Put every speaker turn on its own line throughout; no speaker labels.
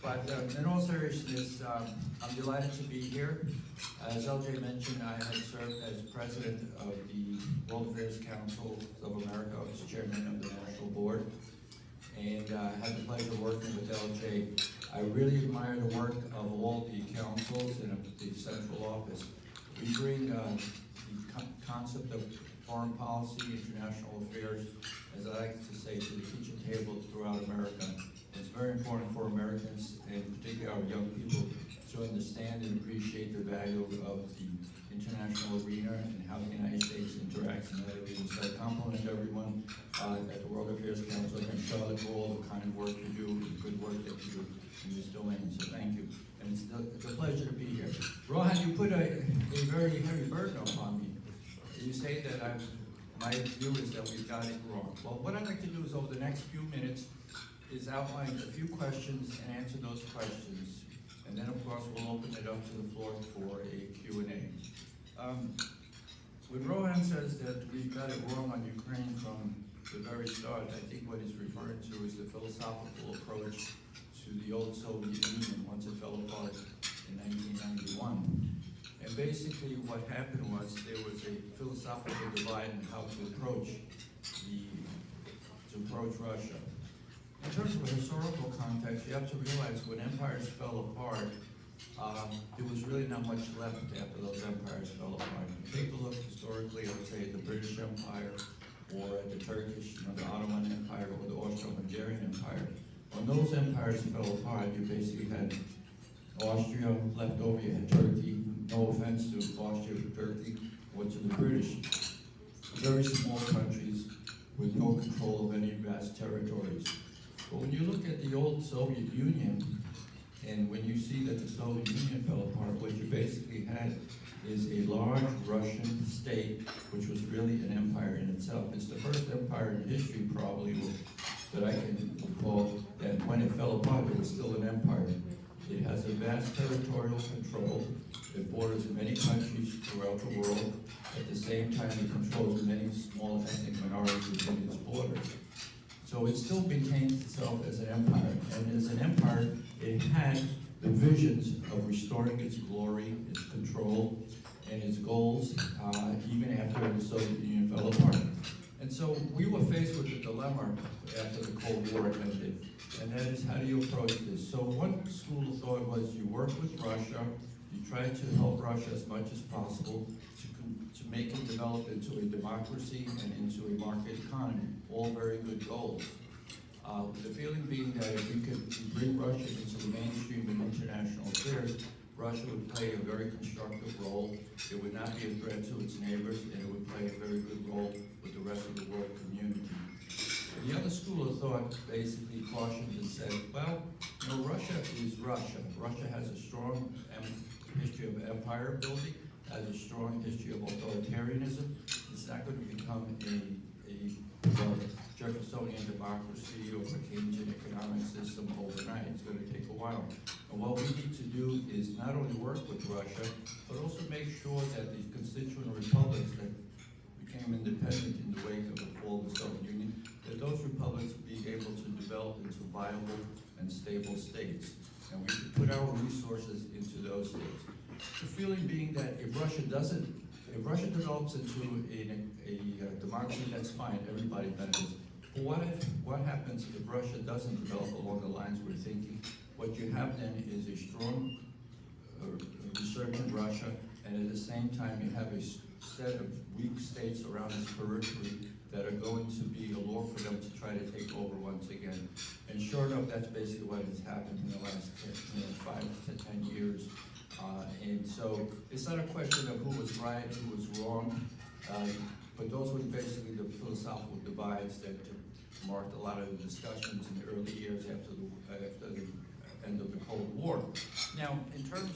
But in all seriousness, I'm delighted to be here. As LJ mentioned, I had served as president of the World Affairs Council of America. I was chairman of the National Board, and had the pleasure of working with LJ. I really admire the work of all the councils and of the central office. We bring the concept of foreign policy, international affairs, as I like to say, to the kitchen table throughout America. It's very important for Americans, and particularly our young people, to understand and appreciate the value of the international arena and how the United States interacts in that arena. So I compliment everyone at the World Affairs Council and Charlotte for all the kind of work you do, the good work that you do in this domain. So thank you. And it's a pleasure to be here. Rohan, you put a very heavy burden upon me. You say that my view is that we've got it wrong. Well, what I'd like to do is over the next few minutes is outline a few questions and answer those questions. And then, of course, we'll open it up to the floor for a Q&A. When Rohan says that we've got it wrong on Ukraine from the very start, I think what he's referring to is the philosophical approach to the old Soviet Union once it fell apart in 1991. And basically what happened was there was a philosophical divide in how to approach Russia. In terms of a historical context, you have to realize when empires fell apart, there was really not much left after those empires fell apart. Take a look historically, let's say, at the British Empire, or at the Turkish, the Ottoman Empire, or the Austro-Hungarian Empire. When those empires fell apart, you basically had Austria left over, you had Turkey. No offense to Austria or Turkey, or to the British. Very small countries with no control of any vast territories. But when you look at the old Soviet Union, and when you see that the Soviet Union fell apart, what you basically had is a large Russian state, which was really an empire in itself. It's the first empire in history, probably, that I can recall, that when it fell apart, it was still an empire. It has a vast territorial control. It borders many countries throughout the world. At the same time, it controls many small ethnic minorities within its borders. So it still maintains itself as an empire. And as an empire, it had the visions of restoring its glory, its control, and its goals, even after the Soviet Union fell apart. And so we were faced with a dilemma after the Cold War ended, and that is, how do you approach this? So one school of thought was you work with Russia, you try to help Russia as much as possible to make it develop into a democracy and into a market economy. All very good goals. The feeling being that if we could bring Russia into the mainstream of international affairs, Russia would play a very constructive role. It would not be a threat to its neighbors, and it would play a very good role with the rest of the world community. The other school of thought basically cautioned and said, well, Russia is Russia. Russia has a strong history of empire building, has a strong history of authoritarianism. It's not going to become a Jeffersonian democracy or a Keynesian economic system overnight. It's going to take a while. And what we need to do is not only work with Russia, but also make sure that the constituent republics that became independent in the wake of the fall of the Soviet Union, that those republics be able to develop into viable and stable states. And we should put our resources into those states. The feeling being that if Russia develops into a democracy, that's fine, everybody benefits. But what happens if Russia doesn't develop along the lines we're thinking? What you have then is a strong resurgent Russia, and at the same time you have a set of weak states around its periphery that are going to be a lure for them to try to take over once again. And sure enough, that's basically what has happened in the last 5 to 10 years. And so it's not a question of who was right, who was wrong, but those were basically the philosophical divides that marked a lot of the discussions in the early years after the end of the Cold War. Now, in terms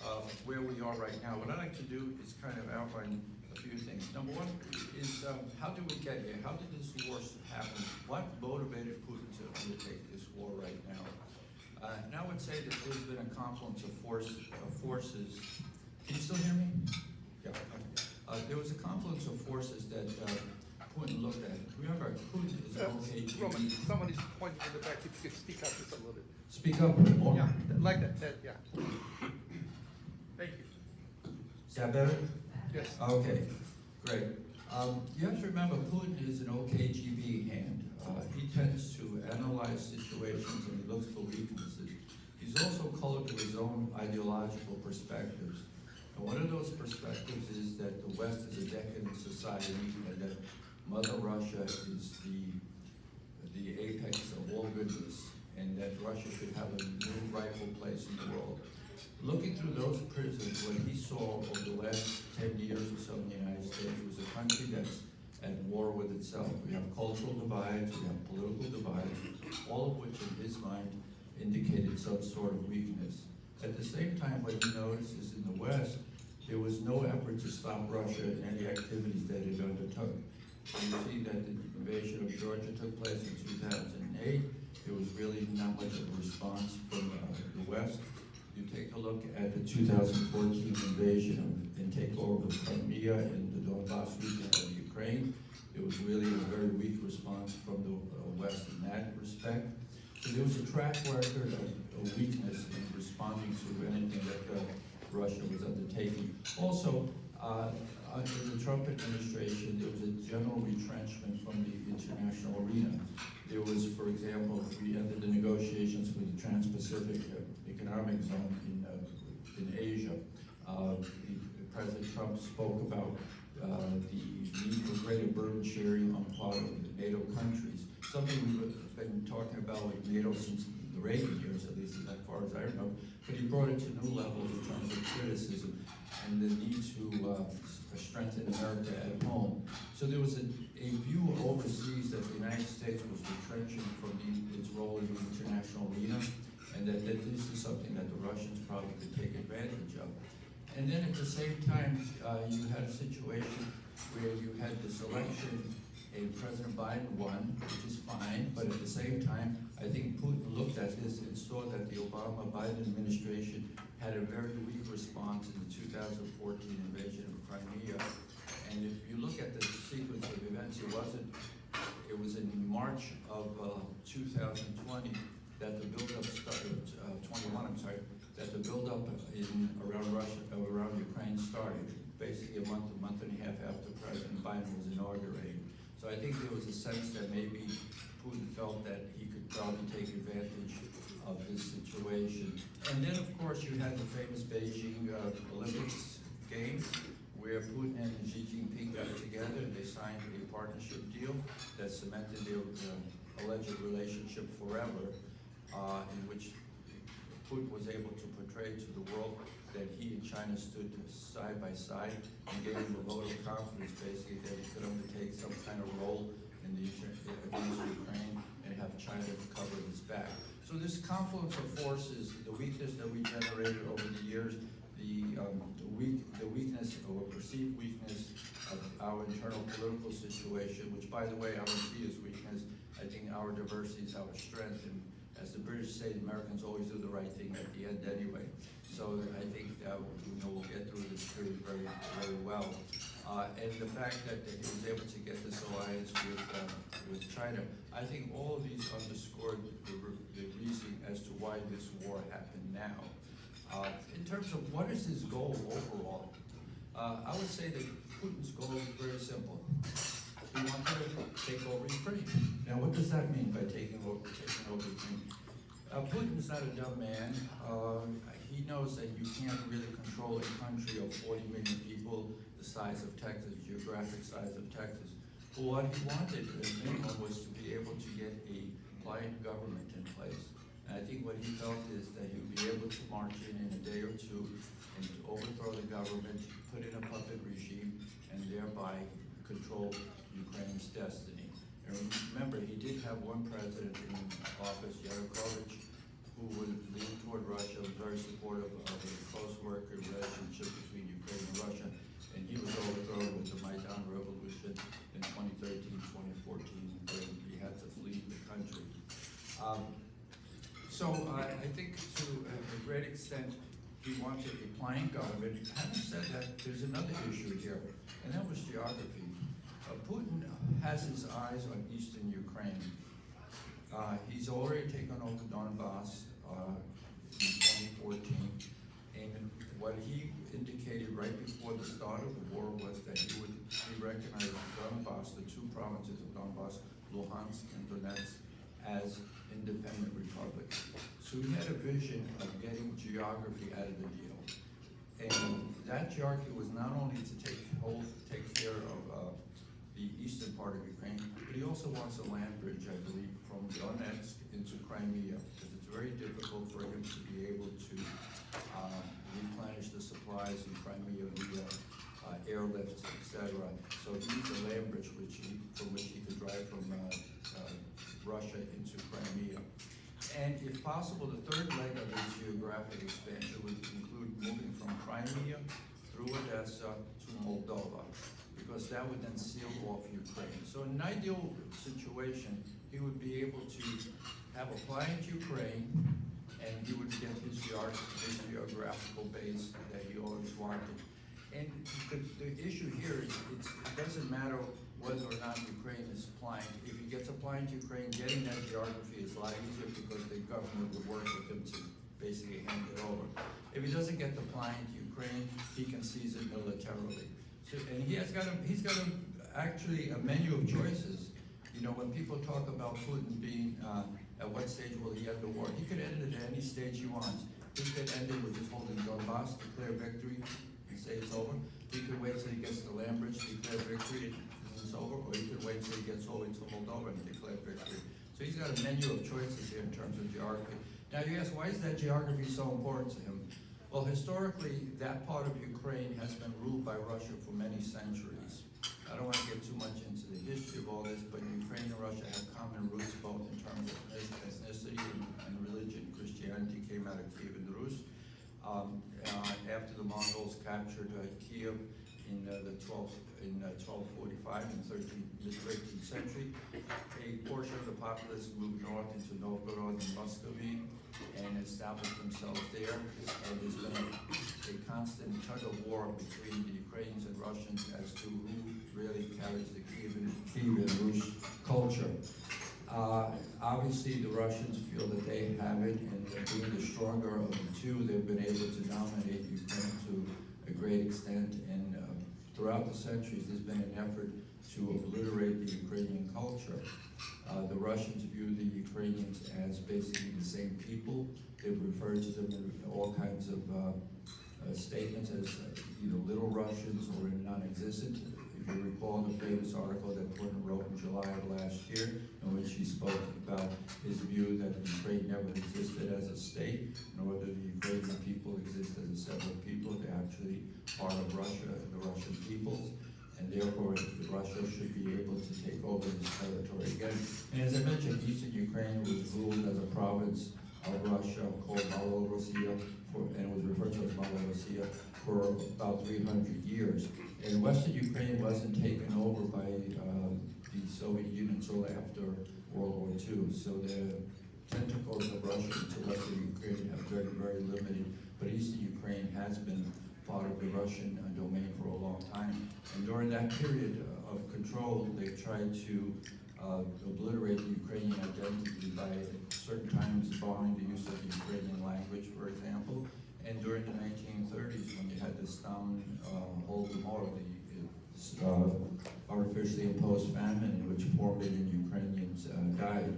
of where we are right now, what I'd like to do is kind of outline a few things. Number one is how did we get here? How did this war happen? What motivated Putin to undertake this war right now? And I would say that there's been a confluence of forces. Can you still hear me? Yeah. Okay. There was a confluence of forces that Putin looked at. Remember, Putin is a OKGB.
Roman, somebody's pointing in the back, if you could speak up just a little bit.
Speak up more.
Yeah, like that, yeah. Thank you.
Is that better?
Yes.
Okay, great. You have to remember, Putin is an OKGB hand. He tends to analyze situations and he looks for weaknesses. He's also colored to his own ideological perspectives. And one of those perspectives is that the West is a decadent society and that Mother Russia is the apex of all goodness, and that Russia should have a new rightful place in the world. Looking through those prisms, what he saw over the last 10 years or so in the United States was a country that's at war with itself. We have cultural divides, we have political divides, all of which in his mind indicated some sort of weakness. At the same time, what he noticed is in the West, there was no effort to stop Russia in any activities that it undertook. You see that the invasion of Georgia took place in 2008. There was really not much of a response from the West. You take a look at the 2014 invasion and takeover of Crimea and the Donbass region of Ukraine. There was really a very weak response from the West in that respect. So there was a track record of weakness in responding to anything that Russia was undertaking. Also, under the Trump administration, there was a general retrenchment from the international arena. There was, for example, we ended the negotiations for the Trans-Pacific Economic Zone in Asia. President Trump spoke about the need for greater burden sharing on part of the NATO countries, something we've been talking about with NATO since the Reagan years, at least as far as I know, but he brought it to new levels in terms of criticism and the need to strengthen America at home. So there was a view overseas that the United States was retrenching from its role in the international arena, and that this is something that the Russians probably could take advantage of. And then at the same time, you had a situation where you had this election and President Biden won, which is fine, but at the same time, I think Putin looked at this and saw that the Obama-Biden administration had a very weak response in the 2014 invasion of Crimea. And if you look at the sequence of events, it was in March of 2020 that the buildup started, 21, I'm sorry, that the buildup around Ukraine started, basically a month and a half after President Biden was inaugurated. So I think there was a sense that maybe Putin felt that he could probably take advantage of this situation. And then, of course, you had the famous Beijing Olympics Games, where Putin and Xi Jinping got together and they signed a partnership deal that cemented their alleged relationship forever, in which Putin was able to portray to the world that he and China stood side by side and gave him a vote of confidence, basically, that he could undertake some kind of role in the against Ukraine and have China cover his back. So this confluence of forces, the weakness that we generated over the years, the weakness or perceived weakness of our internal political situation, which, by the way, I don't see as weakness. I think our diversity is our strength, and as the British say, the Americans always do the right thing at the end anyway. So I think we'll get through this period very, very well. And the fact that he was able to get this alliance with China, I think all of these underscored the reason as to why this war happened now. In terms of what is his goal overall, I would say that Putin's goal is very simple. He wanted to take over Ukraine. Now, what does that mean by taking over Ukraine? Putin's not a dumb man. He knows that you can't really control a country of 40 million people, the size of Texas, geographic size of Texas. But what he wanted, at minimum, was to be able to get a pliant government in place. And I think what he felt is that he would be able to march in a day or two and to overthrow the government, put in a puppet regime, and thereby control Ukraine's destiny. And remember, he did have one president in office, Yanukovych, who would lean toward Russia, was very supportive of a close working relationship between Ukraine and Russia, and he was overthrown with the Maidan Revolution in 2013, 2014, when he had to flee the country. So I think to a great extent, he wanted a pliant government. Having said that, there's another issue here, and that was geography. Putin has his eyes on eastern Ukraine. Ukraine. He's already taken over Donbass in 2014, and what he indicated right before the start of the war was that he recognized Donbass, the two provinces of Donbass, Luhansk and Donetsk, as independent republics. So he had a vision of getting geography out of the deal. And that geography was not only to take care of the eastern part of Ukraine, but he also wants a land bridge, I believe, from Donetsk into Crimea, because it's very difficult for him to be able to replenish the supplies in Crimea via airlifts, etc. So he needs a land bridge from which he could drive from Russia into Crimea. And if possible, the third leg of his geographic expansion would include moving from Crimea through Odessa to Moldova, because that would then seal off Ukraine. So in an ideal situation, he would be able to have a pliant Ukraine, and he would get his geographical base that he always wanted. And the issue here is it doesn't matter whether or not Ukraine is pliant. If he gets a pliant Ukraine, getting that geography is a lot easier because the government would work with him to basically hand it over. If he doesn't get the pliant Ukraine, he can seize it militarily. So, and he's got actually a menu of choices. You know, when people talk about Putin being, at what stage will he end the war? He could end it at any stage he wants. He could end it with just holding Donbass, declare victory, and say it's over. He could wait till he gets the land bridge, declare victory, and it's over. Or he could wait till he gets all the way to Moldova and declare victory. So he's got a menu of choices here in terms of geography. Now you ask, why is that geography so important to him? Well, historically, that part of Ukraine has been ruled by Russia for many centuries. I don't want to get too much into the history of all this, but Ukraine and Russia have common roots both in terms of ethnicity and religion. Christianity came out of Kiev and Rus. After the Mongols captured Kiev in 1245 in mid-13th century, a portion of the populace moved north into Novgorod and Muscovy and established themselves there. And there's been a constant tug of war between the Ukrainians and Russians as to who really carries the Kiev and Rus culture. Obviously, the Russians feel that they have it, and being the stronger of the two, they've been able to dominate Ukraine to a great extent. And throughout the centuries, there's been an effort to obliterate the Ukrainian culture. The Russians view the Ukrainians as basically the same people. They've referred to them in all kinds of statements as either little Russians or non-existent. If you recall the famous article that Clinton wrote in July of last year, in which he spoke about his view that Ukraine never existed as a state, nor do the Ukrainian people exist as a separate people. They're actually part of Russia, the Russian peoples, and therefore Russia should be able to take over this territory again. And as I mentioned, eastern Ukraine was ruled as a province of Russia called Malorossiya, and was referred to as Malorossiya for about 300 years. And Western Ukraine wasn't taken over by the Soviet Union until after World War II. So the tentacles of Russia into Western Ukraine have very, very limited. But Eastern Ukraine has been part of the Russian domain for a long time. And during that period of control, they tried to obliterate the Ukrainian identity by certain times barring the use of the Ukrainian language, for example. And during the 1930s, when you had the Stalin Holodomor, the artificially imposed famine in which 4 million Ukrainians died.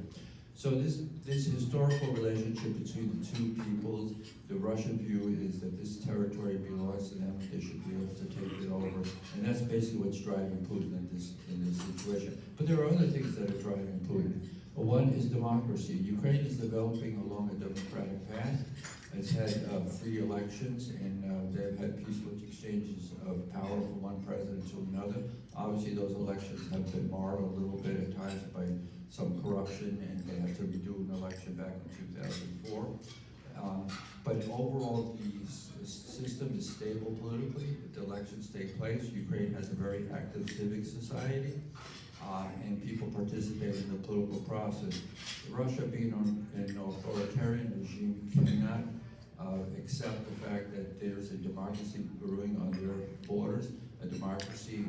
So this historical relationship between the two peoples, the Russian view is that this territory belongs to them, they should be able to take it over, and that's basically what's driving Putin in this situation. But there are other things that are driving Putin. One is democracy. Ukraine is developing along a democratic path. It's had free elections, and they've had peaceful exchanges of power from one president to another. Obviously, those elections have been marred a little bit at times by some corruption, and they had to redo an election back in 2004. But overall, the system is stable politically. The elections take place. Ukraine has a very active civic society, and people participate in the political process. Russia, being an authoritarian regime, cannot accept the fact that there's a democracy brewing on their borders, a democracy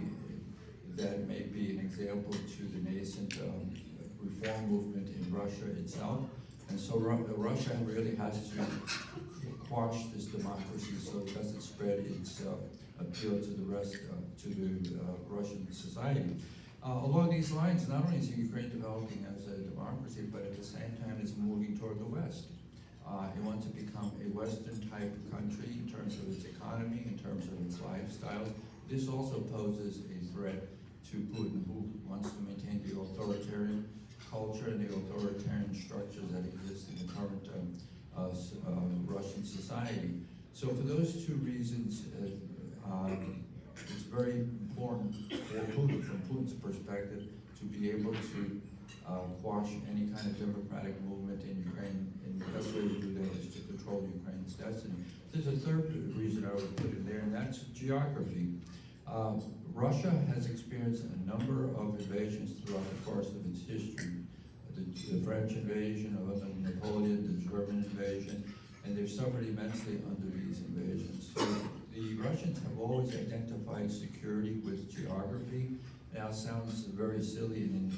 that may be an example to the nascent reform movement in Russia itself. And so Russia really has to quash this democracy so it doesn't spread its appeal to the rest, to the Russian society. Along these lines, not only is Ukraine developing as a democracy, but at the same time it's moving toward the West. It wants to become a Western-type country in terms of its economy, in terms of its lifestyle. This also poses a threat to Putin, who wants to maintain the authoritarian culture and the authoritarian structures that exist in the current Russian society. So for those two reasons, it's very important for Putin, from Putin's perspective, to be able to quash any kind of democratic movement in Ukraine, and the best way to do that is to control Ukraine's destiny. There's a third reason I would put in there, and that's geography. Russia has experienced a number of invasions throughout the course of its history. The French invasion of Napoleon, the German invasion, and they've suffered immensely under these invasions. So the Russians have always identified security with geography. Now it sounds very silly in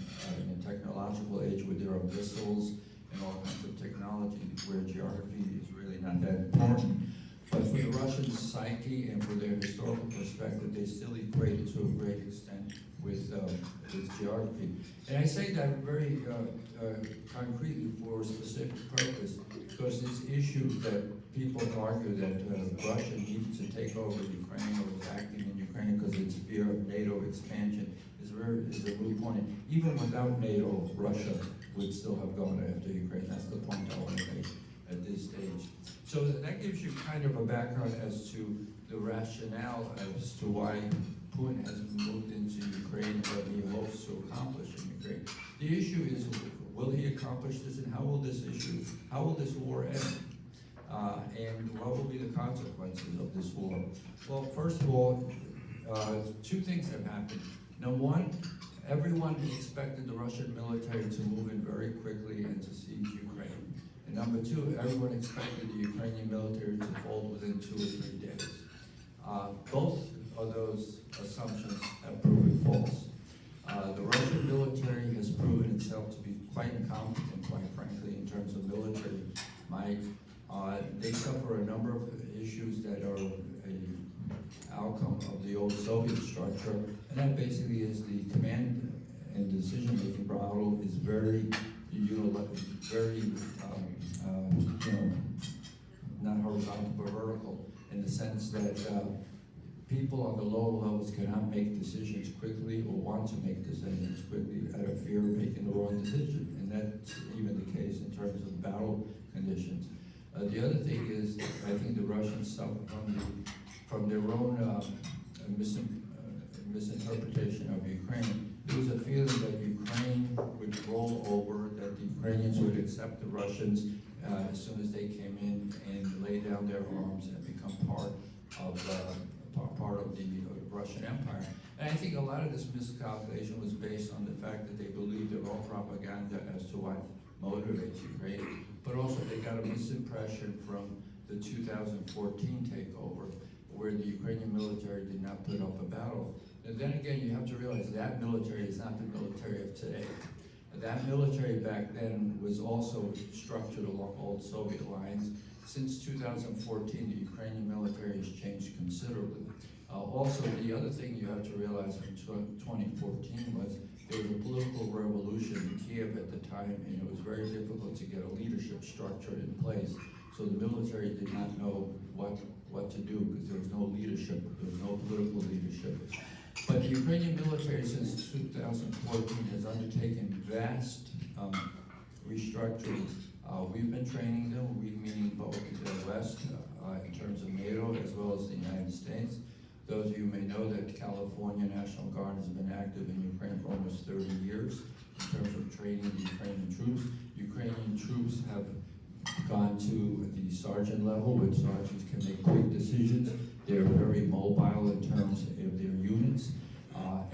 a technological age where there are missiles and all kinds of technology where geography is really not that important. But for the Russian psyche and for their historical perspective, they still equate it to a great extent with geography. And I say that very concretely for a specific purpose, because this issue that people argue that Russia needs to take over Ukraine or is acting in Ukraine because it's fear of NATO expansion is a moot point. Even without NATO, Russia would still have gone after Ukraine. That's the point I want to make at this stage. So that gives you kind of a background as to the rationale as to why Putin has moved into Ukraine and what he hopes to accomplish in Ukraine. The issue is, will he accomplish this, and how will this war end? And what will be the consequences of this war? Well, first of all, two things have happened. Number one, everyone expected the Russian military to move in very quickly and to seize Ukraine. And number two, everyone expected the Ukrainian military to fold within 2 or 3 days. Both of those assumptions have proven false. The Russian military has proven itself to be quite incompetent, quite frankly, in terms of military might. They suffer a number of issues that are an outcome of the old Soviet structure, and that basically is the command and decision-making model is very, not horizontal but vertical, in the sense that people on the lower levels cannot make decisions quickly or want to make decisions quickly out of fear of making the wrong decision, and that's even the case in terms of battle conditions. The other thing is, I think the Russians suffer from their own misinterpretation of Ukraine. There was a feeling that Ukraine would roll over, that the Ukrainians would accept the Russians as soon as they came in and lay down their arms and become part of the Russian Empire. And I think a lot of this miscalculation was based on the fact that they believed their own propaganda as to what motivates Ukraine, but also they got a misimpression from the 2014 takeover, where the Ukrainian military did not put up a battle. And then again, you have to realize that military is not the military of today. That military back then was also structured along old Soviet lines. Since 2014, the Ukrainian military has changed considerably. Also, the other thing you have to realize from 2014 was there was a political revolution in Kiev at the time, and it was very difficult to get a leadership structure in place. So the military did not know what to do because there was no leadership, there was no political leadership. But the Ukrainian military since 2014 has undertaken vast restructuring. We've been training them, we meaning both the West in terms of NATO as well as the United States. Those of you may know that California National Guard has been active in Ukraine for almost 30 years in terms of training the Ukrainian troops. Ukrainian troops have gone to the sergeant level, where sergeants can make quick decisions. They're very mobile in terms of their units,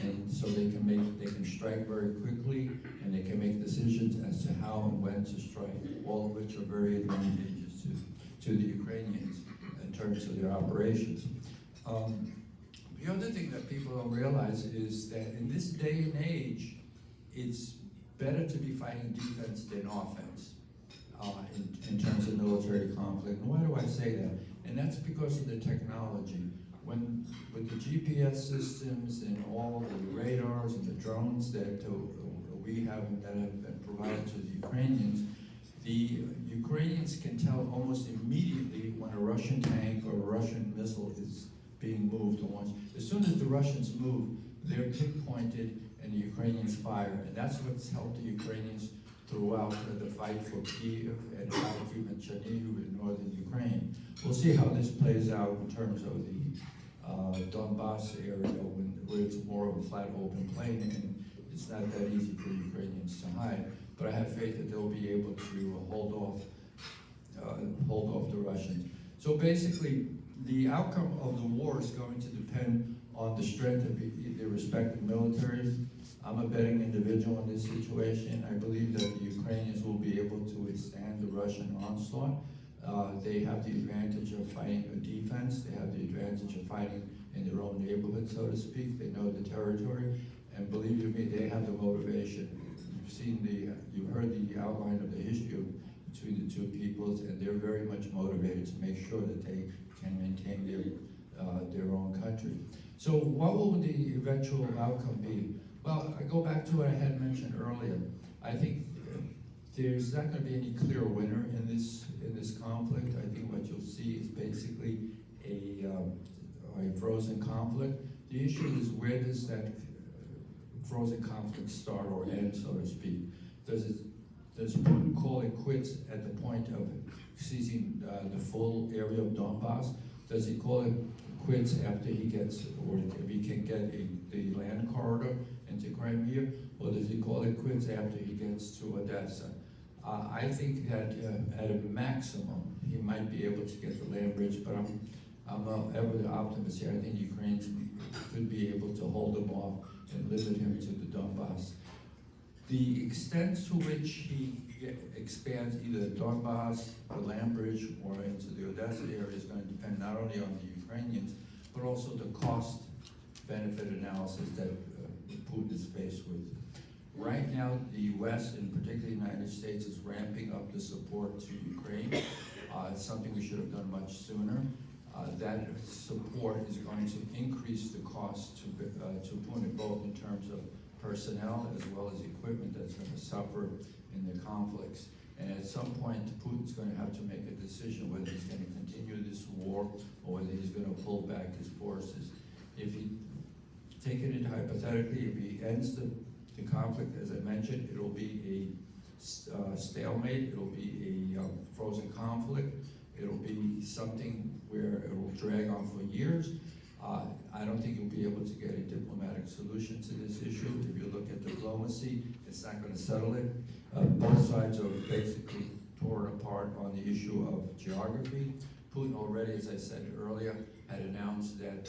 and so they can strike very quickly, and they can make decisions as to how and when to strike, all of which are very advantageous to the Ukrainians in terms of their operations. The other thing that people don't realize is that in this day and age, it's better to be fighting defense than offense in terms of military conflict. And why do I say that? And that's because of the technology. With the GPS systems and all the radars and the drones that we have and that have been provided to the Ukrainians can tell almost immediately when a Russian tank or a Russian missile is being moved or launched. As soon as the Russians move, they're pinpointed and the Ukrainians fire. And that's what's helped the Ukrainians throughout the fight for Kyiv and Kharkiv and Chernihiv in northern Ukraine. We'll see how this plays out in terms of the Donbass area where it's more of a flat open plain and it's not that easy for Ukrainians to hide. But I have faith that they'll be able to hold off the Russians. So basically, the outcome of the war is going to depend on the strength of their respective militaries. I'm a betting individual in this situation. I believe that the Ukrainians will be able to withstand the Russian onslaught. They have the advantage of fighting a defense. They have the advantage of fighting in their own neighborhood, so to speak. They know the territory, and believe you me, they have the motivation. You've heard the outline of the history between the two peoples, and they're very much motivated to make sure that they can maintain their own country. So what will the eventual outcome be? Well, I go back to what I had mentioned earlier. I think there's not going to be any clear winner in this conflict. I think what you'll see is basically a frozen conflict. The issue is, where does that frozen conflict start or end, so to speak? Does Putin call it quits at the point of seizing the full area of Donbass? Does he call it quits after he gets, or if he can get the land corridor into Crimea, or does he call it quits after he gets to Odessa? I think that at a maximum, he might be able to get the land bridge, but I'm not ever the optimist here. I think Ukraine could be able to hold him off and limit him to the Donbass. The extent to which he expands either Donbass, the land bridge, or into the Odessa area is going to depend not only on the Ukrainians, but also the cost-benefit analysis that Putin is faced with. Right now, the West, and particularly the United States, is ramping up the support to Ukraine. It's something we should have done much sooner. That support is going to increase the cost to Putin, both in terms of personnel as well as equipment that's going to suffer in the conflicts. And at some point, Putin's going to have to make a decision whether he's going to continue this war or whether he's going to pull back his forces. If he, taking it hypothetically, if he ends the conflict, as I mentioned, it'll be a stalemate, it'll be a frozen conflict, it'll be something where it will drag on for years. I don't think you'll be able to get a diplomatic solution to this issue. If you look at diplomacy, it's not going to settle it. Both sides are basically torn apart on the issue of geography. Putin already, as I said earlier, had announced that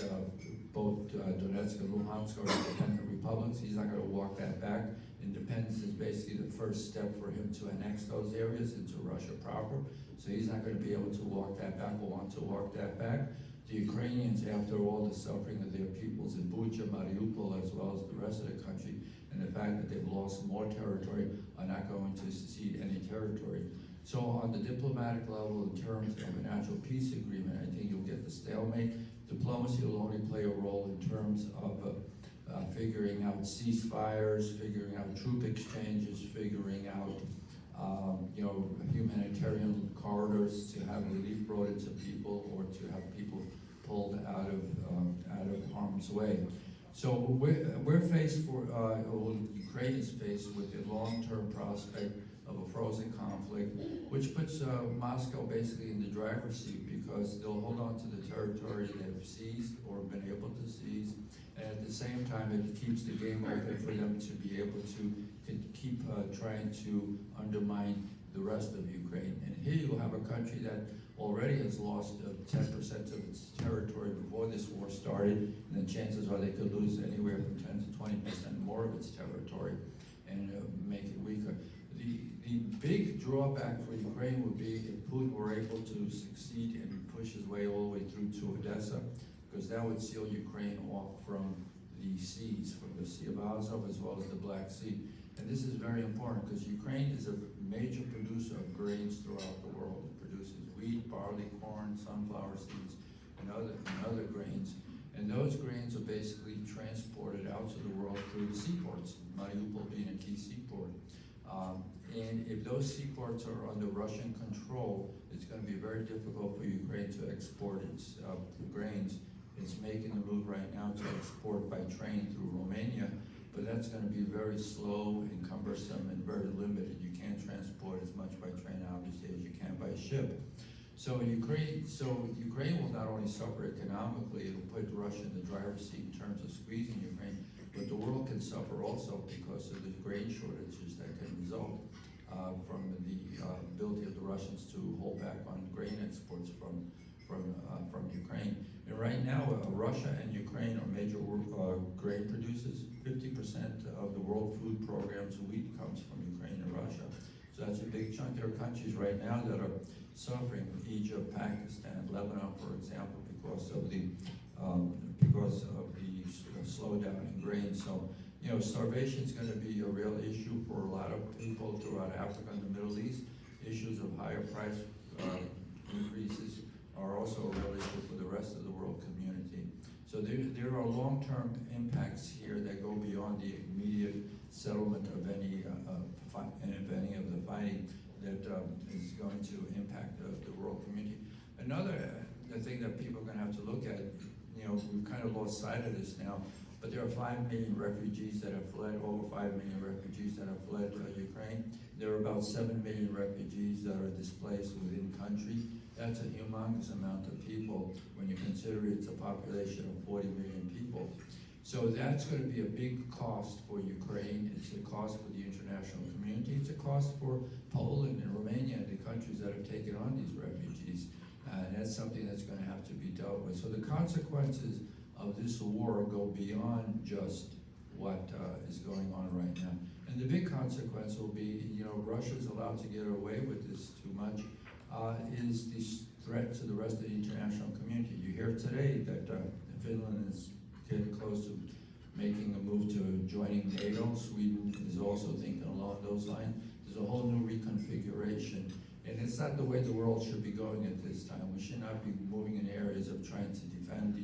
both Donetsk and Luhansk are independent republics. He's not going to walk that back. Independence is basically the first step for him to annex those areas into Russia proper. So he's not going to be able to walk that back or want to walk that back. The Ukrainians, after all the suffering of their peoples in Bucha, Mariupol, as well as the rest of the country, and the fact that they've lost more territory, are not going to cede any territory. So on the diplomatic level, in terms of an actual peace agreement, I think you'll get the stalemate. Diplomacy will only play a role in terms of figuring out ceasefires, figuring out troop exchanges, figuring out humanitarian corridors to have relief brought into people or to have people pulled out of harm's way. So we're faced Ukraine is faced with the long-term prospect of a frozen conflict, which puts Moscow basically in the driver's seat because they'll hold on to the territory they've seized or been able to seize, and at the same time it keeps the game open for them to be able to keep trying to undermine the rest of Ukraine. And here you'll have a country that already has lost 10% of its territory before this war started, and then chances are they could lose anywhere from 10 to 20% more of its territory and make it weaker. The big drawback for Ukraine would be if Putin were able to succeed and push his way all the way through to Odessa, because that would seal Ukraine off from the seas, from the Sea of Azov as well as the Black Sea. And this is very important because Ukraine is a major producer of grains throughout the world. It produces wheat, barley, corn, sunflower seeds, and other grains. And those grains are basically transported out to the world through the seaports, Mariupol being a key seaport. And if those seaports are under Russian control, it's going to be very difficult for Ukraine to export its grains. It's making the move right now to export by train through Romania, but that's going to be very slow and cumbersome and very limited. You can't transport as much by train, obviously, as you can by ship. So Ukraine will not only suffer economically, it'll put Russia in the driver's seat in terms of squeezing Ukraine, but the world can suffer also because of the grain shortages that can result from the ability of the Russians to hold back on grain exports from Ukraine. And right now, Russia and Ukraine are major grain producers. 50% of the World Food Program's wheat comes from Ukraine and Russia. So that's a big chunk. There are countries right now that are suffering, Egypt, Pakistan, Lebanon, for example, because of the slowdown in grain. So, starvation is going to be a real issue for a lot of people throughout Africa and the Middle East. Issues of higher price increases are also a real issue for the rest of the world community. So there are long-term impacts here that go beyond the immediate settlement of any of the fighting that is going to impact the world community. The thing that people are going to have to look at, we've kind of lost sight of this now, but there are 5 million refugees that have fled, over 5 million refugees that have fled Ukraine. There are about 7 million refugees that are displaced within country. That's a humongous amount of people when you consider it's a population of 40 million people. So that's going to be a big cost for Ukraine. It's a cost for the international community. It's a cost for Poland and Romania and the countries that have taken on these refugees. And that's something that's going to have to be dealt with. So the consequences of this war go beyond just what is going on right now. And the big consequence will be, Russia's allowed to get away with this too much, is the threat to the rest of the international community. You hear today that Finland is getting close to making a move to joining NATO. Sweden is also thinking along those lines. There's a whole new reconfiguration. And it's not the way the world should be going at this time. We should not be moving in areas of trying to defend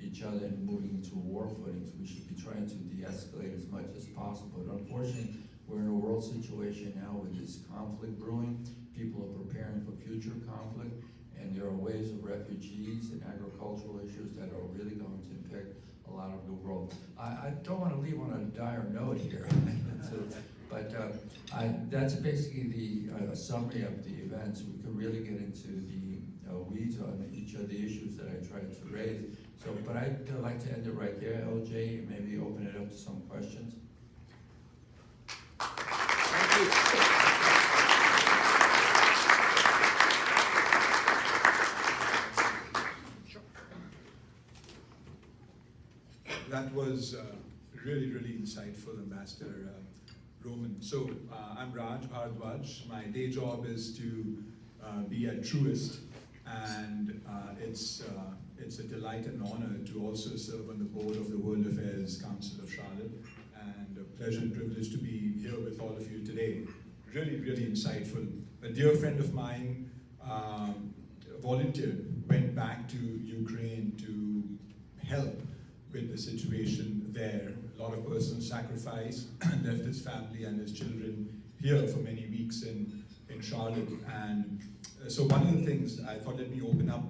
each other and moving into war footings. We should be trying to de-escalate as much as possible. But unfortunately, we're in a world situation now with this conflict brewing. People are preparing for future conflict, and there are waves of refugees and agricultural issues that are really going to impact a lot of the world. I don't want to leave on a dire note here, but that's basically the summary of the events. We could really get into the weeds on each of the issues that I tried to raise. But I'd like to end it right there, LJ, and maybe open it up to some questions.
Thank you.
That was really, really insightful, Ambassador Roman. So I'm Raj Bharadwaj. My day job is to be a truist, and it's a delight and honor to also serve on the board of the World Affairs Council of Charlotte, and a pleasure and privilege to be here with all of you today. Really, really insightful. A dear friend of mine volunteered, went back to Ukraine to help with the situation there. A lot of personal sacrifice, left his family and his children here for many weeks in Charlotte. And so one of the things I thought, let me open up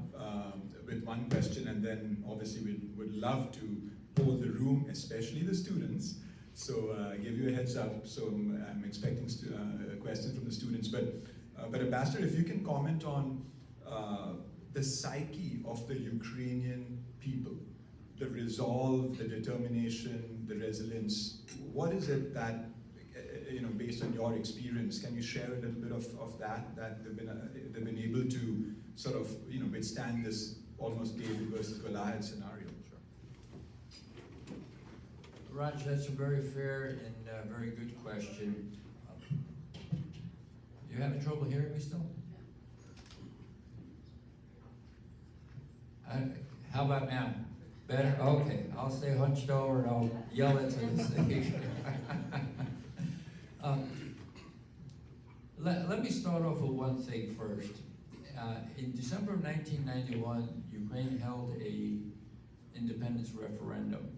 with one question, and then obviously we would love to poll the room, especially the students. So give you a heads up. So I'm expecting a question from the students. But Ambassador, if you can comment on the psyche of the Ukrainian people, the resolve, the determination, the resilience. What is it that, based on your experience, can you share a little bit of that they've been able to sort of, withstand this almost David versus Goliath scenario?
Sure. Raj, that's a very fair and very good question. You having trouble hearing me still? How about now? Better? Okay, I'll stay hunched over and I'll yell into the stage. Let me start off with one thing first. In December of 1991, Ukraine held a independence referendum.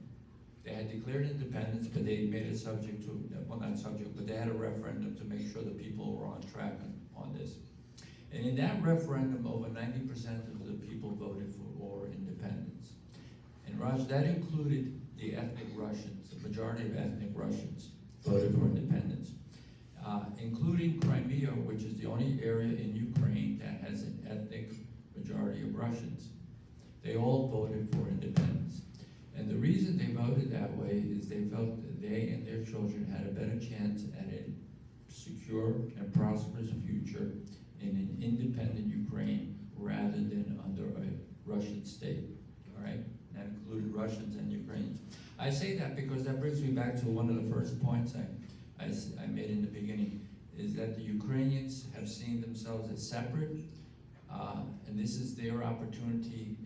They had declared independence, but they made it subject to, well, not subject, but they had a referendum to make sure the people were on track on this. And in that referendum, over 90% of the people voted for independence. And Raj, that included the ethnic Russians. The majority of ethnic Russians voted for independence, including Crimea, which is the only area in Ukraine that has an ethnic majority of Russians. They all voted for independence. And the reason they voted that way is they felt that they and their children had a better chance at a secure and prosperous future in an independent Ukraine rather than under a Russian state, all right? That included Russians and Ukrainians. I say that because that brings me back to one of the first points I made in the beginning, is that the Ukrainians have seen themselves as separate, and this is their opportunity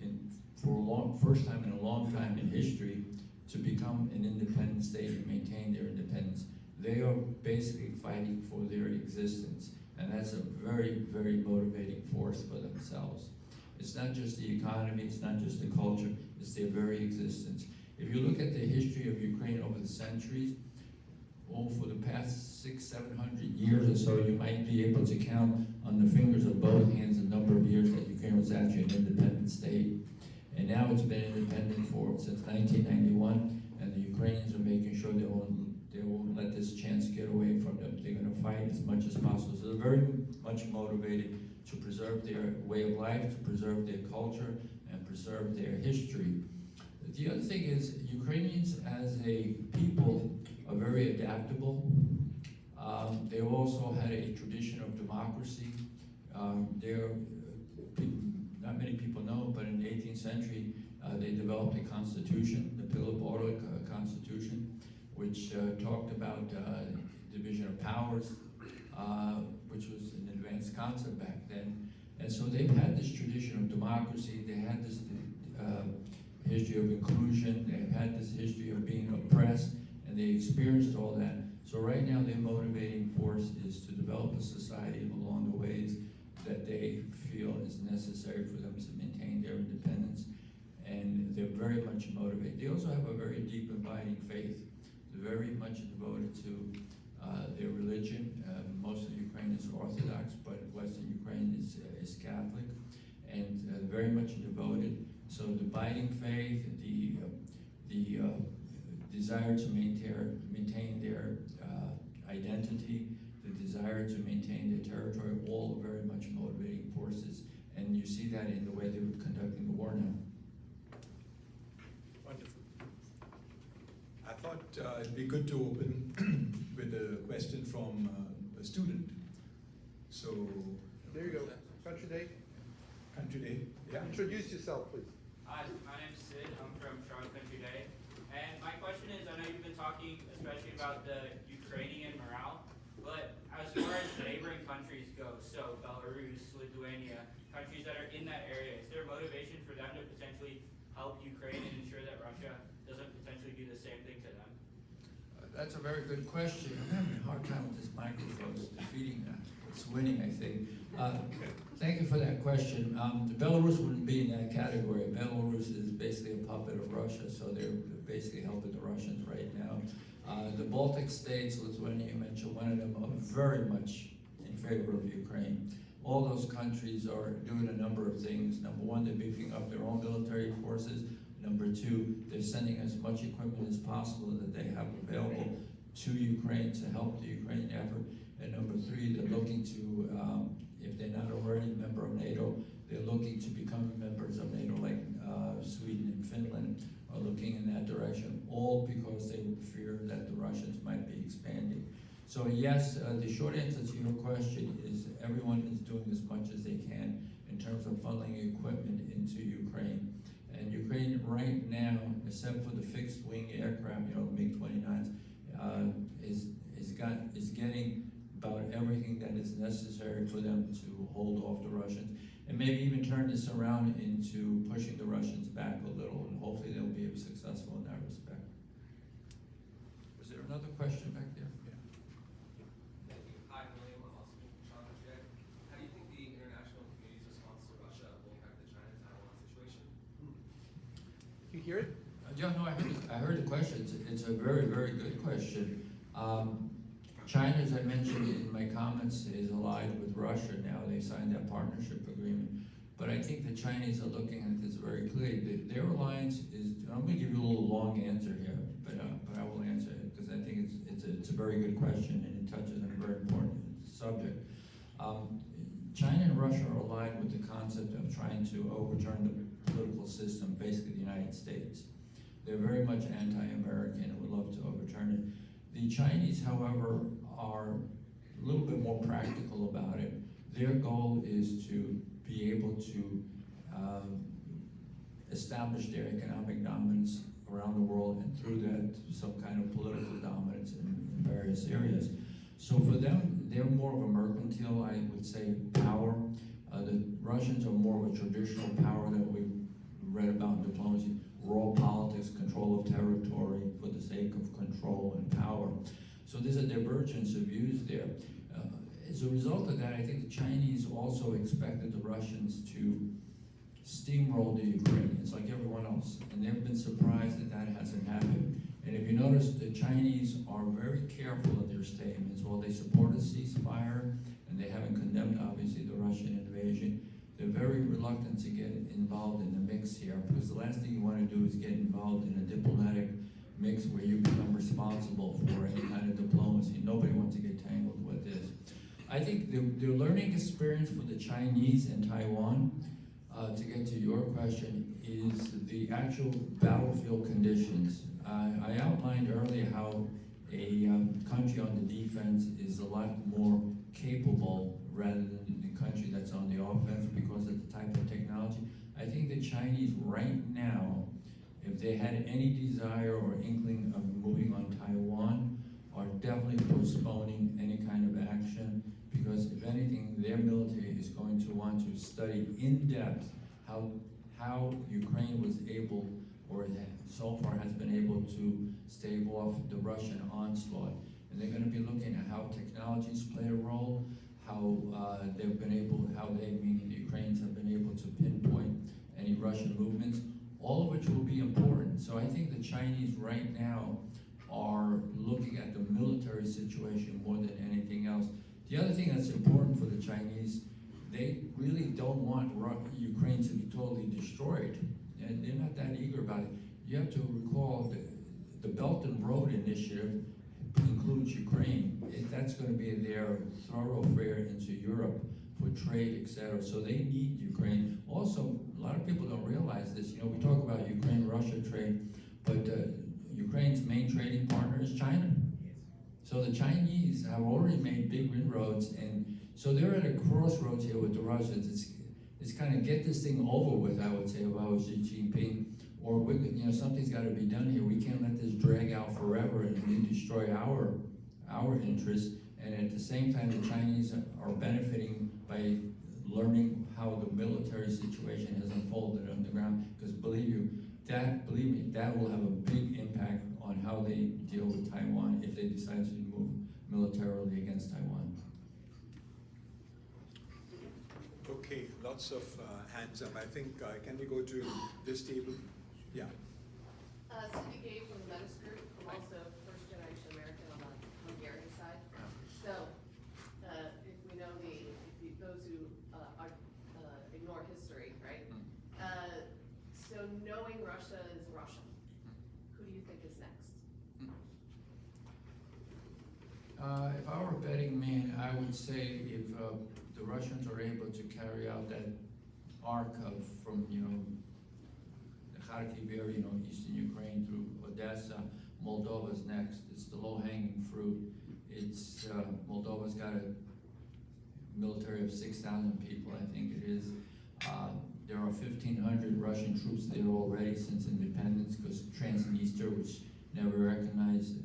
first time in a long time in history to become an independent state and maintain their independence. They are basically fighting for their existence, and that's a very, very motivating force for themselves. It's not just the economy, it's not just the culture, it's their very existence. If you look at the history of Ukraine over the centuries, for the past 600-700 years or so, you might be able to count on the fingers of both hands the number of years that Ukraine was actually an independent state. And now it's been independent since 1991, and the Ukrainians are making sure they won't let this chance get away from them. They're going to fight as much as possible. So they're very much motivated to preserve their way of life, to preserve their culture, and preserve their history. The other thing is, Ukrainians as a people are very adaptable. They also had a tradition of democracy. Not many people know, but in the 18th century, they developed a constitution, the Piliboric Constitution, which talked about division of powers, which was an advanced concept back then. And so they've had this tradition of democracy, they had this history of inclusion, they've had this history of being oppressed, and they experienced all that. So right now their motivating force is to develop a society along the ways that they feel is necessary for them to maintain their independence, and they're very much motivated. They also have a very deep abiding faith. They're very much devoted to their religion. Most of Ukraine is Orthodox, but Western Ukraine is Catholic, and very much devoted. So the abiding faith, the desire to maintain their identity, the desire to maintain their territory, all very much motivating forces. And you see that in the way they were conducting the war now.
Wonderful. I thought it'd be good to open with a question from a student. So,
There you go. Country day.
Country Day. Yeah.
Introduce yourself, please.
Hi, my name's Sid. I'm from Charlotte Country Day. And my question is, I know you've been talking especially about the Ukrainian morale, but as far as neighboring countries go, so Belarus, Lithuania, countries that are in that area, is there motivation for them to potentially help Ukraine and ensure that Russia doesn't potentially do the same thing to them?
That's a very good question. I'm having a hard time with this microphone. It's defeating that. It's winning, I think. Thank you for that question. Belarus wouldn't be in that category. Belarus is basically a puppet of Russia, so they're basically helping the Russians right now. The Baltic states, Lithuania, you mentioned one of them, are very much in favor of Ukraine. All those countries are doing a number of things. Number one, they're beefing up their own military forces. Number two, they're sending as much equipment as possible that they have available to Ukraine to help the Ukrainian effort. And number three, they're looking to, if they're not already a member of NATO, they're looking to become members of NATO, like Sweden and Finland are looking in that direction, all because they fear that the Russians might be expanding. So yes, the short answer to your question is everyone is doing as much as they can in terms of funneling equipment into Ukraine. And Ukraine right now, except for the fixed wing aircraft, the MiG-29s, is getting about everything that is necessary for them to hold off the Russians, and maybe even turn this around into pushing the Russians back a little, and hopefully they'll be successful in that respect. Was there another question back there?
Yeah.
Thank you. Hi, William. I'm also from
hear it?
Yeah, no, I heard the question. It's a very, very good question. China, as I mentioned in my comments, is allied with Russia now. They signed that partnership agreement. But I think the Chinese are looking at this very clearly. Their alliance is, I'm going to give you a little long answer here, but I will answer it because I think it's a very good question and it touches on a very important subject. China and Russia are allied with the concept of trying to overturn the political system, basically the United States. They're very much anti-American and would love to overturn it. The Chinese, however, are a little bit more practical about it. Their goal is to be able to establish their economic dominance around the world, and through that, some kind of political dominance in various areas. So for them, they're more of a mercantile, I would say, power. The Russians are more of a traditional power that we've read about in diplomacy, raw politics, control of territory for the sake of control and power. So there's a divergence of views there. As a result of that, I think the Chinese also expected the Russians to steamroll the Ukrainians like everyone else, and they've been surprised that that hasn't happened. And if you notice, the Chinese are very careful of their statements. While they support a ceasefire, and they haven't condemned, obviously, the Russian invasion, they're very reluctant to get involved in the mix here, because the last thing you want to do is get involved in a diplomatic mix where you become responsible for any kind of diplomacy. Nobody wants to get tangled with this. I think the learning experience for the Chinese and Taiwan, to get to your question, is the actual battlefield conditions. I outlined earlier how a country on the defense is a lot more capable rather than the country that's on the offense because of the type of technology. I think the Chinese right now, if they had any desire or inkling of moving on Taiwan, are definitely postponing any kind of action, because if anything, their military is going to want to study in depth how Ukraine was able, or so far has been able, to stave off the Russian onslaught. And they're going to be looking at how technologies play a role, how they've been able, how they, meaning the Ukrainians, have been able to pinpoint any Russian movements, all of which will be important. So I think the Chinese right now are looking at the military situation more than anything else. The other thing that's important for the Chinese, they really don't want Ukraine to be totally destroyed. And they're not that eager about it. You have to recall the Belt and Road Initiative includes Ukraine. That's going to be their thoroughfare into Europe for trade, etc. So they need Ukraine. Also, a lot of people don't realize this. You know, we talk about Ukraine-Russia trade, but Ukraine's main trading partner is China. So the Chinese have already made big inroads, and so they're at a crossroads here with the Russians. It's kind of get this thing over with, I would say, if I was Xi Jinping, or something's got to be done here. We can't let this drag out forever and we destroy our interests. And at the same time, the Chinese are benefiting by learning how the military situation has unfolded on the ground. Because believe me, that will have a big impact on how they deal with Taiwan if they decide to move militarily against Taiwan.
Okay, lots of hands up. I think, can we go to this table? Yeah.
Cindy Gay from the Metis Group. I'm also first generation American on the Hungarian side. So, if we know those who ignore history, right? So knowing Russia is Russian, who do you think is next?
If I were a betting man, I would say if the Russians are able to carry out that arc from the Kharkiv area, eastern Ukraine through Odessa, Moldova's next. It's the low-hanging fruit. It's Moldova's got a military of 6,000 people, I think it is. There are 1,500 Russian troops there already since independence, because Transnistria, which never recognized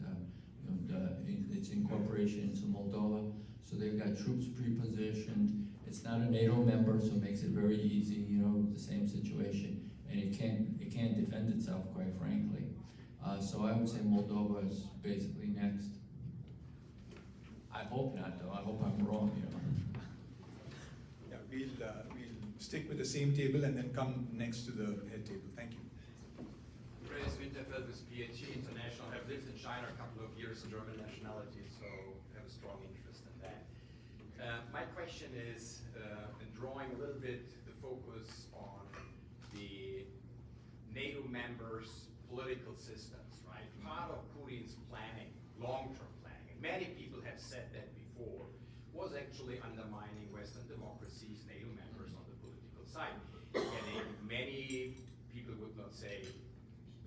its incorporation into Moldova. So they've got troops pre-positioned. It's not a NATO member, so it makes it very easy, the same situation. And it can't defend itself, quite frankly. So I would say Moldova is basically next. I hope not, though. I hope I'm wrong,
Yeah, we'll stick with the same table and then come next to the head table. Thank you.
with PhD International, have lived in China a couple of years, German nationality, so have a strong interest in that. My question is, in drawing a little bit the focus on the NATO members' political systems, right? Part of Putin's planning, long-term planning, and many people have said that before, was actually undermining Western democracies, NATO members on the political side. Getting many, people would not say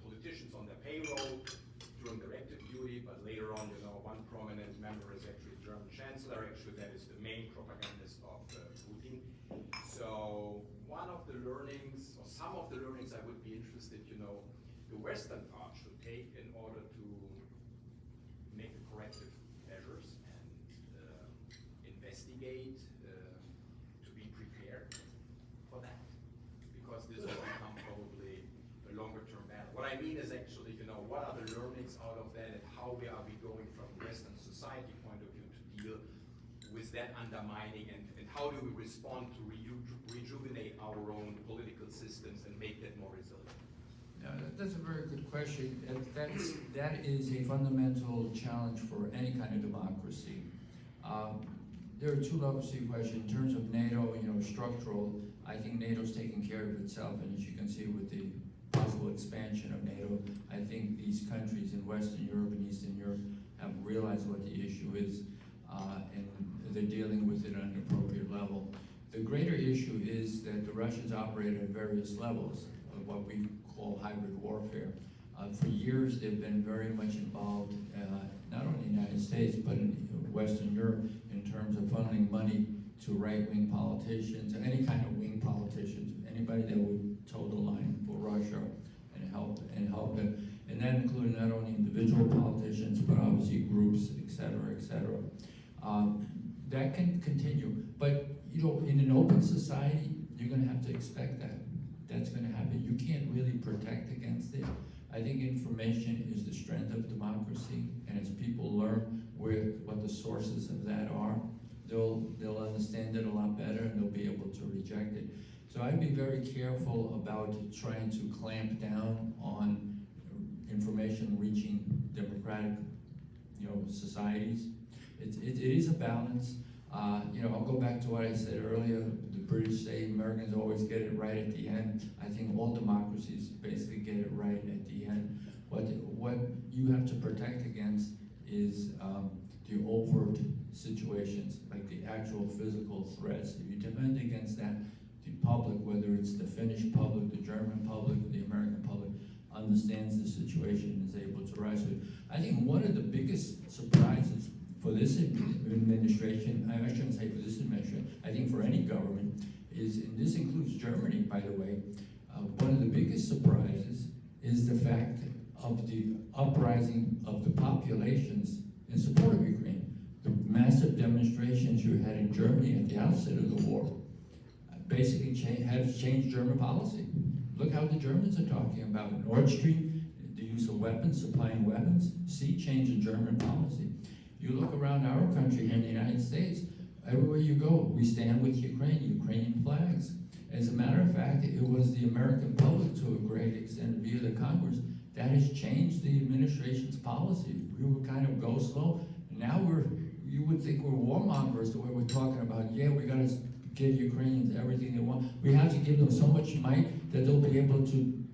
politicians on their payroll during their active duty, but later on, you know, one prominent member is actually the German Chancellor. Actually, that is the main propagandist of Putin. So one of the learnings, or some of the learnings I would be interested, you know, the Western part should take in order to make the corrective measures and investigate, to be prepared for that. Because this will become probably a longer term battle. What I mean is actually, you know, what are the learnings out of that and how are we going from Western society point of view to deal with that undermining, and how do we respond to rejuvenate our own political systems and make that more resilient?
That's a very good question. That is a fundamental challenge for any kind of democracy. There are two levels to your question. In terms of NATO, you know, structural, I think NATO's taking care of itself, and as you can see with the possible expansion of NATO, I think these countries in Western Europe and Eastern Europe have realized what the issue is, and they're dealing with it at an appropriate level. The greater issue is that the Russians operate at various levels of what we call hybrid warfare. For years, they've been very much involved, not only in the United States, but in Western Europe, in terms of funneling money to right-wing politicians, any kind of wing politicians, anybody that would toe the line for Russia and help them. And that included not only individual politicians, but obviously groups, et cetera, et cetera. That can continue, but you know, in an open society, you're going to have to expect that. That's going to happen. You can't really protect against it. I think information is the strength of democracy, and as people learn what the sources of that are, they'll understand it a lot better, and they'll be able to reject it. So I'd be very careful about trying to clamp down on information reaching democratic, you know, societies. It is a balance. You know, I'll go back to what I said earlier. The British say Americans always get it right at the end. I think all democracies basically get it right at the end. What you have to protect against is the overt situations, like the actual physical threats. If you defend against that, the public, whether it's the Finnish public, the German public, the American public, understands the situation and is able to rise to it. I think one of the biggest surprises for this administration, I shouldn't say for this administration, I think for any government, is, and this includes Germany, by the way, one of the biggest surprises is the fact of the uprising of the populations in support of Ukraine. The massive demonstrations you had in Germany at the outset of the war basically have changed German policy. Look how the Germans are talking about Nord Stream, the use of weapons, supplying weapons, sea change in German policy. You look around our country here in the United States, everywhere you go, we stand with Ukrainian flags. As a matter of fact, it was the American public to a great extent via the Congress that has changed the administration's policy. We were kind of go slow. Now you would think we're warmongers the way we're talking about, yeah, we gotta give Ukrainians everything they want. We have to give them so much might that they'll be able to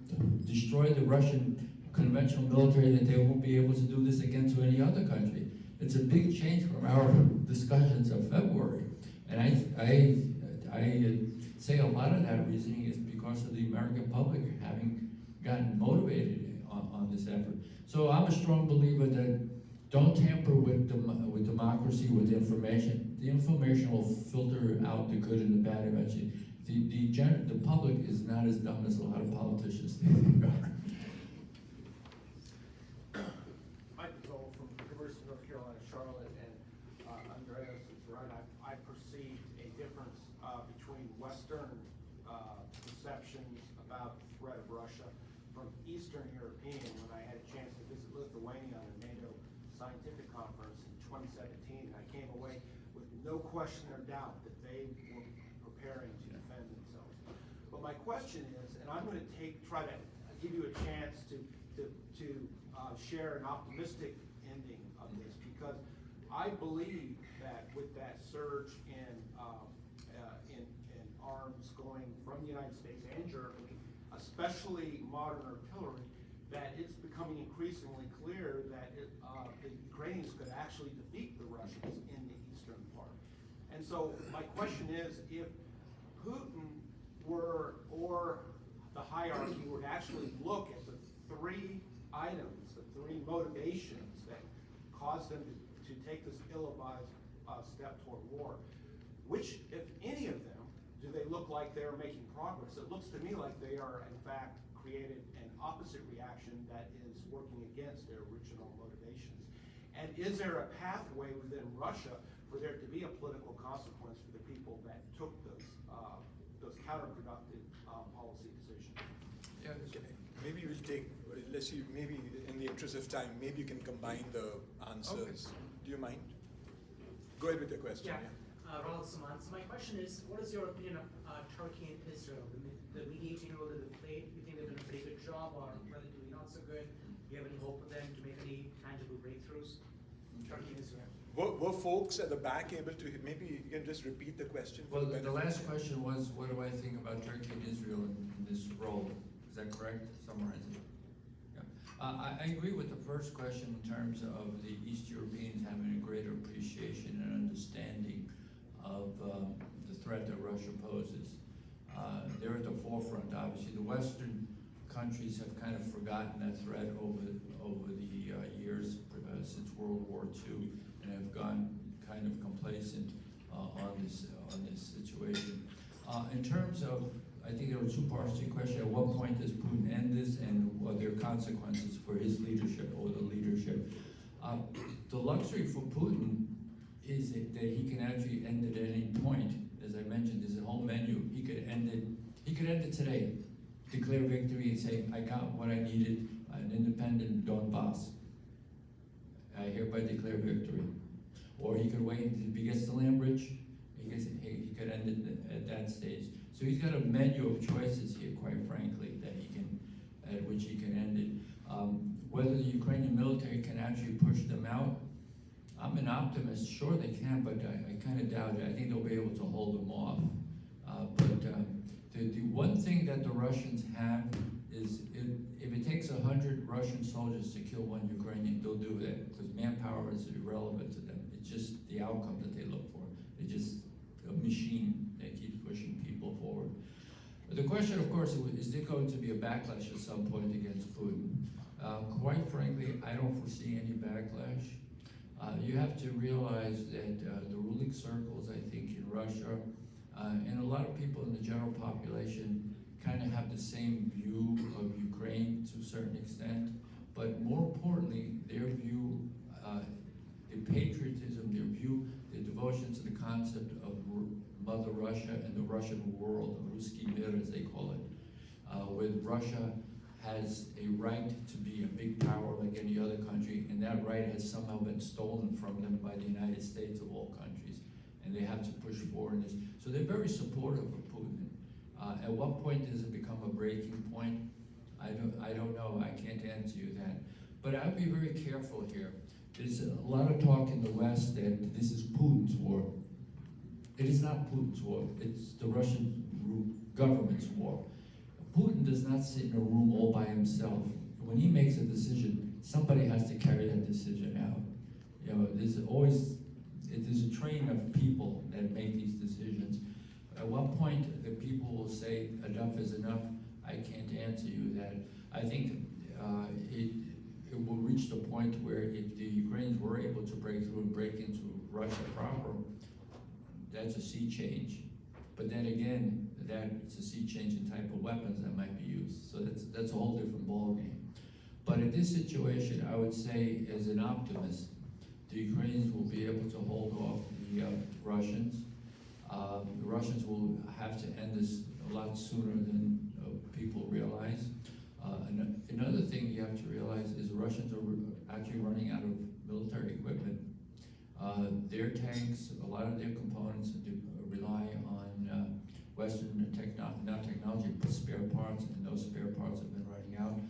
destroy the Russian conventional military that they won't be able to do this again to any other country. It's a big change from our discussions of February. And I say a lot of that reasoning is because of the American public having gotten motivated on this effort. So I'm a strong believer that don't tamper with democracy, with information. The information will filter out the good and the bad eventually. The public is not as dumb as a lot of politicians think they are.
Charlotte, and Andreas is right. I perceived a difference between Western perceptions about the threat of Russia from Eastern European when I had a chance to visit Lithuania on a NATO scientific conference in 2017. And I came away with no question or doubt that they were preparing to defend themselves. But my question is, and I'm going to try to give you a chance to share an optimistic ending of this, because I believe that with that surge in arms going from the United States and Germany, especially modern artillery, that it's becoming increasingly clear that the Ukrainians could actually defeat the Russians in the eastern part. And so my question is, if Putin were, or the hierarchy were to actually look at the three items, the three motivations that caused them to take this ill-advised step toward war, which, if any of them, do they look like they're making progress? It looks to me like they are, in fact, created an opposite reaction that is working against their original motivations. And is there a pathway within Russia for there to be a political consequence for the people that took those counterproductive policy decisions?
Yeah,
Maybe we'll take, let's see, maybe in the interest of time, maybe you can combine the answers. Do you mind? Go ahead with your question.
Yeah. Ronald Saman. So my question is, what is your opinion of Turkey and Israel, the mediating role that they played? You think they've done a pretty good job, or relatively not so good? Do you have any hope for them to make any tangible breakthroughs? Turkey and Israel.
Were folks at the back able to, maybe you can just repeat the question?
well, the last question was, what do I think about Turkey and Israel in this role? Is that correct? Summarize it. Yeah. I agree with the first question in terms of the East Europeans having a greater appreciation and understanding of the threat that Russia poses. They're at the forefront, obviously. The Western countries have kind of forgotten that threat over the years since World War II, and have gone kind of complacent on this situation. In terms of, I think there were two parts to your question. At what point does Putin end this, and what are their consequences for his leadership or the leadership? The luxury for Putin is that he can actually end it at any point. As I mentioned, there's a whole menu. He could end it today, declare victory and say, I got what I needed, an independent Donbass. I hereby declare victory. Or he could wait until he gets to land bridge. He could end it at that stage. So he's got a menu of choices here, quite frankly, at which he can end it. Whether the Ukrainian military can actually push them out, I'm an optimist. Sure they can, but I kind of doubt it. I think they'll be able to hold them off. The one thing that the Russians have is, if it takes 100 Russian soldiers to kill one Ukrainian, they'll do that, because manpower is irrelevant to them. It's just the outcome that they look for. They're just a machine that keeps pushing people forward. But the question, of course, is there going to be a backlash at some point against Putin? Quite frankly, I don't foresee any backlash. You have to realize that the ruling circles, I think, in Russia, and a lot of people in the general population kind of have the same view of Ukraine to a certain extent, but more importantly, their view, the patriotism, their view, their devotion to the concept of Mother Russia and the Russian world, Ruski Mir as they call it, where Russia has a right to be a big power like any other country, and that right has somehow been stolen from them by the United States of all countries, and they have to push forward in this. So they're very supportive of Putin. At what point does it become a breaking point? I don't know. I can't answer you that. But I'd be very careful here. There's a lot of talk in the West that this is Putin's war. It is not Putin's war. It's the Russian government's war. Putin does not sit in a room all by himself. When he makes a decision, somebody has to carry that decision out. You know, there's a train of people that make these decisions. At what point the people will say enough is enough, I can't answer you that. I think it will reach the point where if the Ukrainians were able to break through and break into Russia proper, that's a sea change. But then again, that's a sea change in type of weapons that might be used. So that's a whole different ballgame. But in this situation, I would say, as an optimist, the Ukrainians will be able to hold off the Russians. The Russians will have to end this a lot sooner than people realize. Another thing you have to realize is the Russians are actually running out of military equipment. Their tanks, a lot of their components rely on Western not technology, but spare parts, and those spare parts have been running out.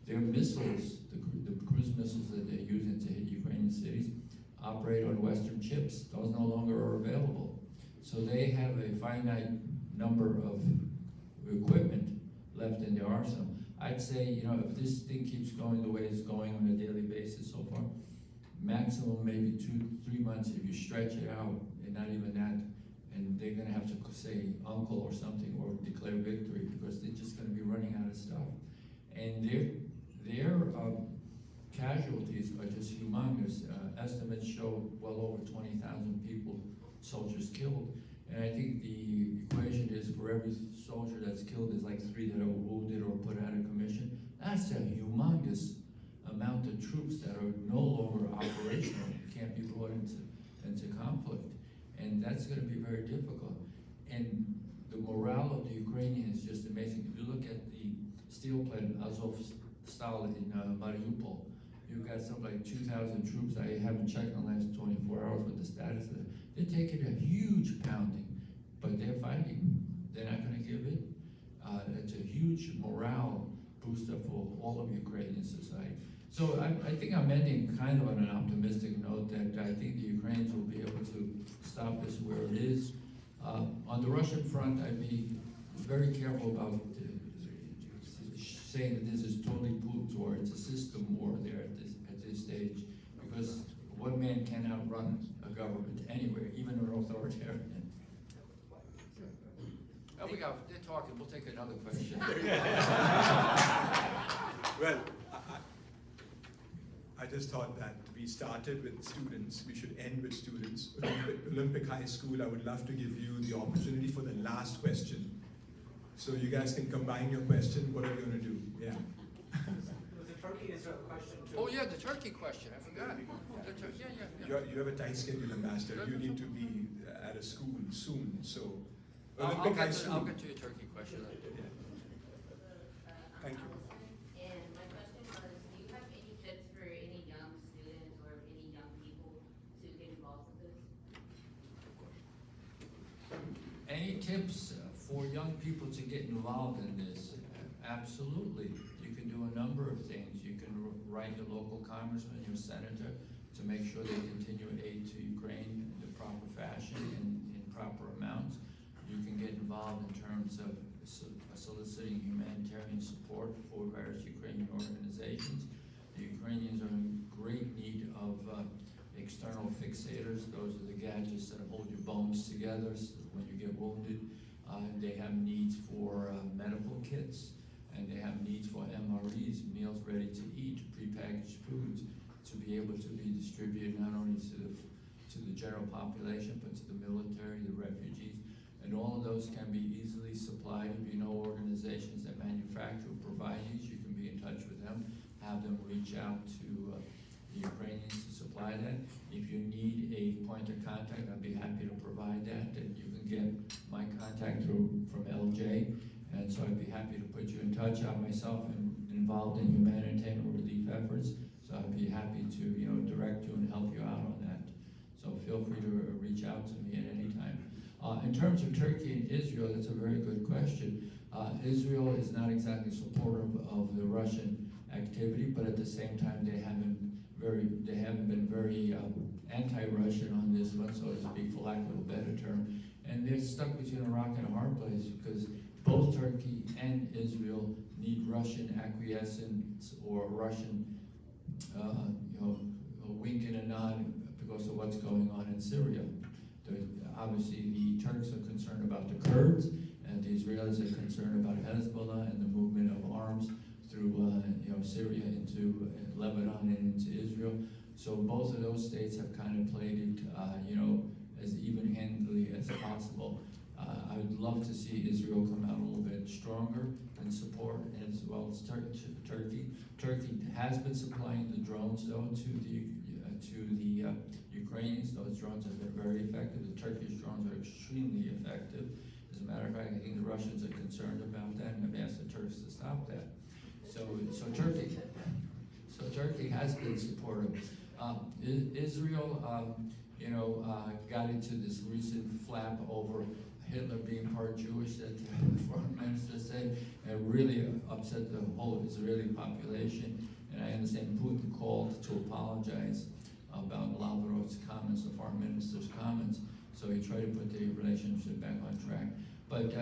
Their missiles, the cruise missiles that they're using to hit Ukrainian cities, operate on Western chips. Those no longer are available. So they have a finite number of equipment left in their arsenal. I'd say, you know, if this thing keeps going the way it's going on a daily basis so far, maximum maybe 2-3 months if you stretch it out, and not even that, and they're gonna have to say uncle or something or declare victory because they're just gonna be running out of stuff. And their casualties are just humongous. Estimates show well over 20,000 people, soldiers killed. And I think the equation is for every soldier that's killed, there's like 3 that are wounded or put out of commission. That's a humongous amount of troops that are no longer operational, can't be brought into conflict. And that's gonna be very difficult. And the morale of the Ukrainians is just amazing. If you look at the steel plant, Azovstal in Mariupol, you've got something like 2,000 troops. I haven't checked in the last 24 hours what the status of it. They're taking a huge pounding, but they're fighting. They're not gonna give in. It's a huge morale booster for all of Ukrainian society. So I think I'm ending kind of on an optimistic note that I think the Ukrainians will be able to stop this where it is. On the Russian front, I'd be very careful about saying that this is totally Putin's war. It's a system war there at this stage, because one man cannot run a government anywhere, even an authoritarian. Oh, they're talking. We'll take another question.
Well, I just thought that we started with students, we should end with students. Olympic High School, I would love to give you the opportunity for the last question. So you guys can combine your question. What are you going to do? Yeah.
It was a Turkey-Israel question too.
Oh yeah, the Turkey question. I forgot.
You have a tight schedule, Ambassador. You need to be at a school soon. So
I'll
Olympic High School.
get to your Turkey question.
Yeah. Thank you.
And my question was, do you have any tips for any young students or any young people to get involved with this?
Any tips for young people to get involved in this? Absolutely. You can do a number of things. You can write your local congressman, your senator, to make sure they continue aid to Ukraine in the proper fashion and in proper amounts. You can get involved in terms of soliciting humanitarian support for various Ukrainian organizations. The Ukrainians are in great need of external fixators. Those are the gadgets that hold your bones together so when you get wounded. They have needs for medical kits, and they have needs for MREs, meals ready to eat, prepackaged foods, to be able to be distributed not only to the general population, but to the military, the refugees. And all of those can be easily supplied. If you know organizations that manufacture or provide these, you can be in touch with them, have them reach out to the Ukrainians to supply that. If you need a point of contact, I'd be happy to provide that, and you can get my contact from LJ, and so I'd be happy to put you in touch. I myself am involved in humanitarian relief efforts, so I'd be happy to direct you and help you out on that. So feel free to reach out to me at any time. In terms of Turkey and Israel, that's a very good question. Israel is not exactly supportive of the Russian activity, but at the same time, they haven't been very anti-Russian on this one, so to speak, for lack of a better term. And they're stuck between a rock and a hard place because both Turkey and Israel need Russian acquiescence or Russian, a wink and a nod because of what's going on in Syria. Obviously, the Turks are concerned about the Kurds, and the Israelis are concerned about Hezbollah and the movement of arms through Syria into Lebanon and into Israel. So both of those states have kind of played it, as even-handedly as possible. I would love to see Israel come out a little bit stronger and support, as well as Turkey. Turkey has been supplying the drones, though, to the Ukrainians. Those drones have been very effective. The Turkish drones are extremely effective. As a matter of fact, I think the Russians are concerned about that and have asked the Turks to stop that. So Turkey has been supportive. Israel, got into this recent flap over Hitler being part Jewish, that the foreign minister said, and really upset the whole Israeli population. And I understand Putin called to apologize about Lavrov's comments, the foreign minister's comments. So he tried to put the relationship back on track. But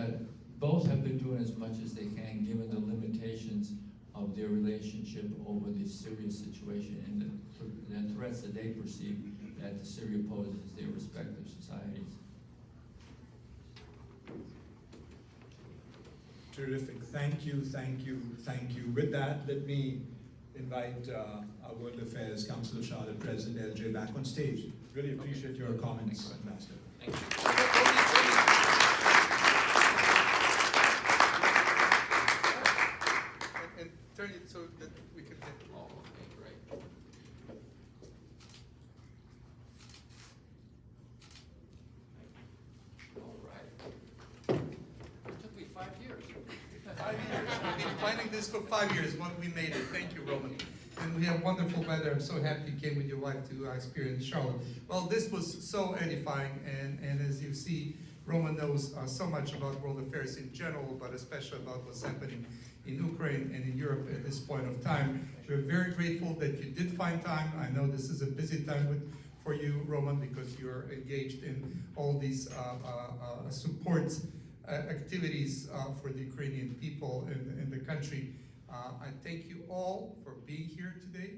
both have been doing as much as they can, given the limitations of their relationship over the Syria situation and the threats that they perceive that Syria poses their respective societies.
Terrific. Thank you, thank you, thank you. With that, let me invite our World Affairs Council of Charlotte President LJ back on stage. Really appreciate your comments, Ambassador.
Thank you.
And turn it so that we can get.
Oh, okay, great. All right. It took me 5 years.
5 years. We've been planning this for 5 years, but we made it. Thank you, Roman. And we have wonderful weather. I'm so happy you came with your wife to experience Charlotte. Well, this was so edifying, and as you see, Roman knows so much about world affairs in general, but especially about what's happening in Ukraine and in Europe at this point of time. We're very grateful that you did find time. I know this is a busy time for you, Roman, because you're engaged in all these support activities for the Ukrainian people and the country. I thank you all for being here today.